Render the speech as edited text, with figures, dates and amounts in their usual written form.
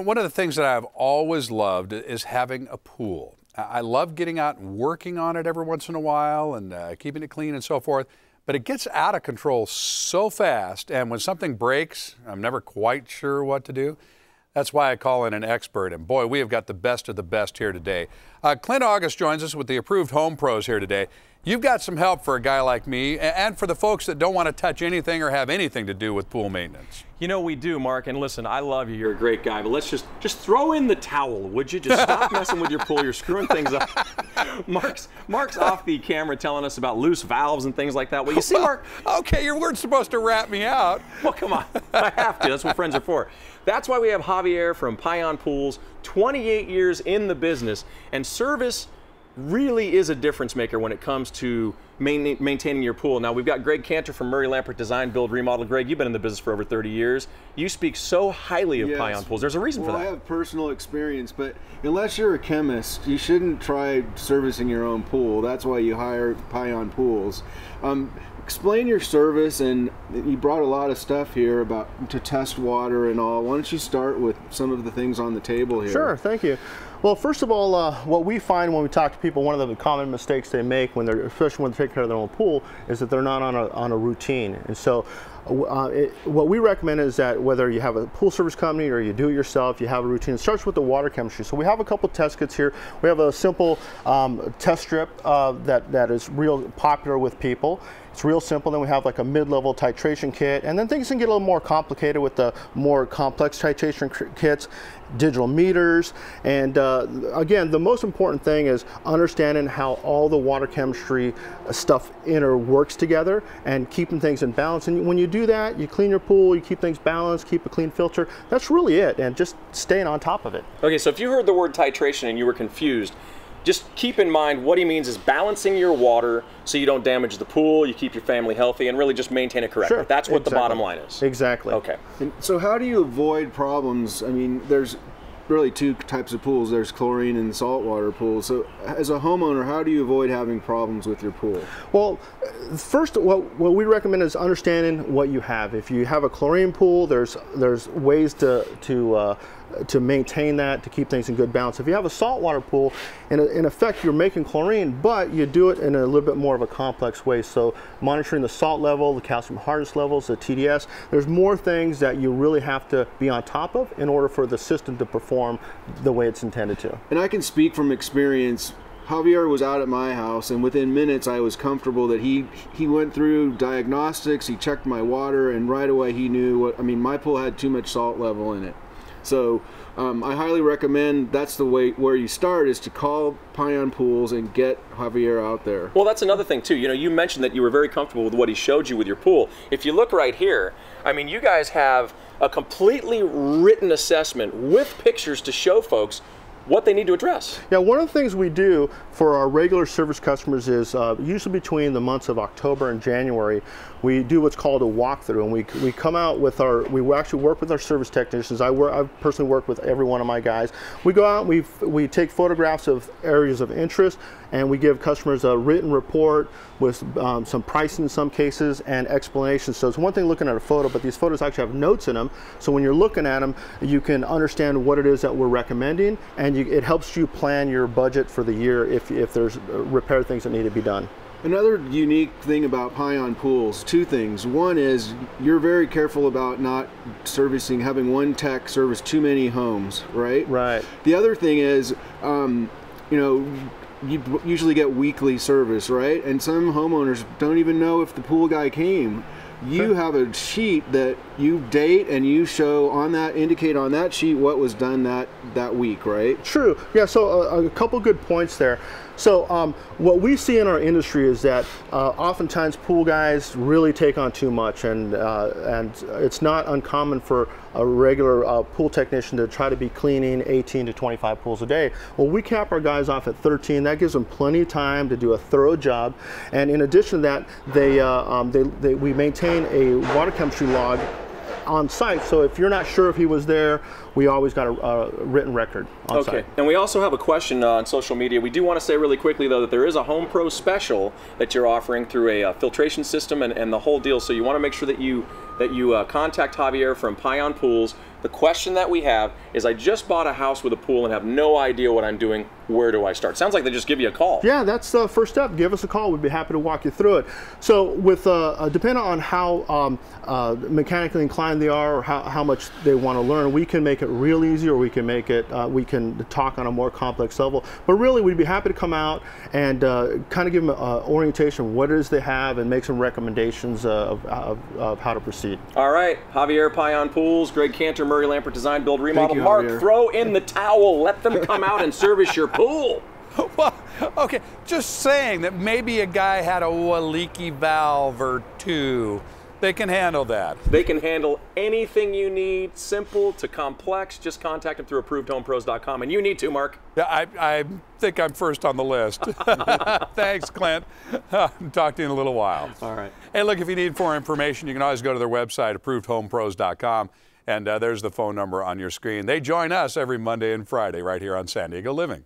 One of the things that I've always loved is having a pool. I love getting out and working on it every once in a while and keeping it clean and so forth, but it gets out of control so fast, and when something breaks, I'm never quite sure what to do. That's why I call in an expert, and boy, we have got the best of the best here today. Clint August joins us with the Approved Home Pros here today. You've got some help for a guy like me and for the folks that don't want to touch anything or have anything to do with pool maintenance. You know we do, Mark, and listen, I love you, you're a great guy, but let's just throw in the towel, would you? Just stop messing with your pool, you're screwing things up. Mark's off the camera telling us about loose valves and things like that. Well, you see, Mark... Okay, you weren't supposed to rat me out. Well, come on, I have to, that's what friends are for. That's why we have Javier from Payan Pools, 28 years in the business, and service really is a difference maker when it comes to maintaining your pool. Now, we've got Greg Cantor from Murray Lampert Design, Build, Remodel. Greg, you've been in the business for over 30 years. You speak so highly of Payan Pools. There's a reason for that. I have personal experience, but unless you're a chemist, you shouldn't try servicing your own pool. That's why you hire Payan Pools. Explain your service, and you brought a lot of stuff here about to test water and all. Why don't you start with some of the things on the table here? Sure, thank you. Well, first of all, what we find when we talk to people, one of the common mistakes they make when they're, especially when they're taking care of their own pool, is that they're not on a routine. And so what we recommend is that whether you have a pool service company or you do it yourself, you have a routine. It starts with the water chemistry. So we have a couple test kits here. We have a simple test strip that is real popular with people. It's real simple. Then we have like a mid-level titration kit, and then things can get a little more complicated with the more complex titration kits, digital meters, and again, the most important thing is understanding how all the water chemistry stuff works together and keeping things in balance. And when you do that, you clean your pool, you keep things balanced, keep a clean filter. That's really it, and just staying on top of it. Okay, so if you heard the word titration and you were confused, just keep in mind what he means is balancing your water so you don't damage the pool, you keep your family healthy, and really just maintain it correctly. Sure, that's what the bottom line is. Exactly. Okay. And so how do you avoid problems? I mean, there's really two types of pools. There's chlorine and saltwater pools. So as a homeowner, how do you avoid having problems with your pool? Well, first, what we recommend is understanding what you have. If you have a chlorine pool, there's ways to maintain that, to keep things in good balance. If you have a saltwater pool, in effect you're making chlorine, but you do it in a little bit more of a complex way. So monitoring the salt level, the calcium hardness levels, the TDS, there's more things that you really have to be on top of in order for the system to perform the way it's intended to. And I can speak from experience. Javier was out at my house, and within minutes I was comfortable that he went through diagnostics, he checked my water, and right away he knew what, I mean, my pool had too much salt level in it. So I highly recommend that's the way where you start, is to call Payan Pools and get Javier out there. Well, that's another thing too. You know, you mentioned that you were very comfortable with what he showed you with your pool. If you look right here, I mean, you guys have a completely written assessment with pictures to show folks what they need to address. Yeah, one of the things we do for our regular service customers is usually between the months of October and January, we do what's called a walkthrough, and we come out with we actually work with our service technicians. I personally work with every one of my guys. We go out, we take photographs of areas of interest, and we give customers a written report with some pricing in some cases and explanations. So it's one thing looking at a photo, but these photos actually have notes in them. So when you're looking at them, you can understand what it is that we're recommending, and it helps you plan your budget for the year if there's repair things that need to be done. Another unique thing about Payan Pools, two things. One is you're very careful about not having one tech service too many homes, right? Right. The other thing is, you know, you usually get weekly service, right? And some homeowners don't even know if the pool guy came. You have a sheet that you date and you show on that, indicate on that sheet what was done that week, right? True. Yeah, so a couple good points there. So what we see in our industry is that oftentimes pool guys really take on too much, and it's not uncommon for a regular pool technician to try to be cleaning 18 to 25 pools a day. Well, we cap our guys off at 13. That gives them plenty of time to do a thorough job, and in addition to that, we maintain a water chemistry log on site, so if you're not sure if he was there, we always got a written record on site. Okay, and we also have a question on social media. We do want to say really quickly though that there is a Home Pro special that you're offering through a filtration system and the whole deal, so you want to make sure that you contact Javier from Payan Pools. The question that we have is, I just bought a house with a pool and have no idea what I'm doing. Where do I start? Sounds like they just give you a call. Yeah, that's the first step. Give us a call. We'd be happy to walk you through it. So with depending on how mechanically inclined they are, or how much they want to learn, we can make it real easy, or we can make it, we can talk on a more complex level. But really, we'd be happy to come out and kind of give them an orientation of what it is they have and make some recommendations of how to proceed. All right, Javier, Payan Pools, Greg Cantor, Murray Lampert Design, Build, Remodel. you, Mark, Javier. throw in the towel. Let them come out and service your pool. Well, okay, just saying that maybe a guy had a leaky valve or two. They can handle that. They can handle anything you need, simple to complex. Just contact them through ApprovedHomePros.com. And you need to, Mark. Yeah, I think I'm first on the list. Thanks, Clint. Talk to you in a little while. All right. Hey, look, if you need more information, you can always go to their website, ApprovedHomePros.com, and there's the phone number on your screen. They join us every Monday and Friday right here on San Diego Living.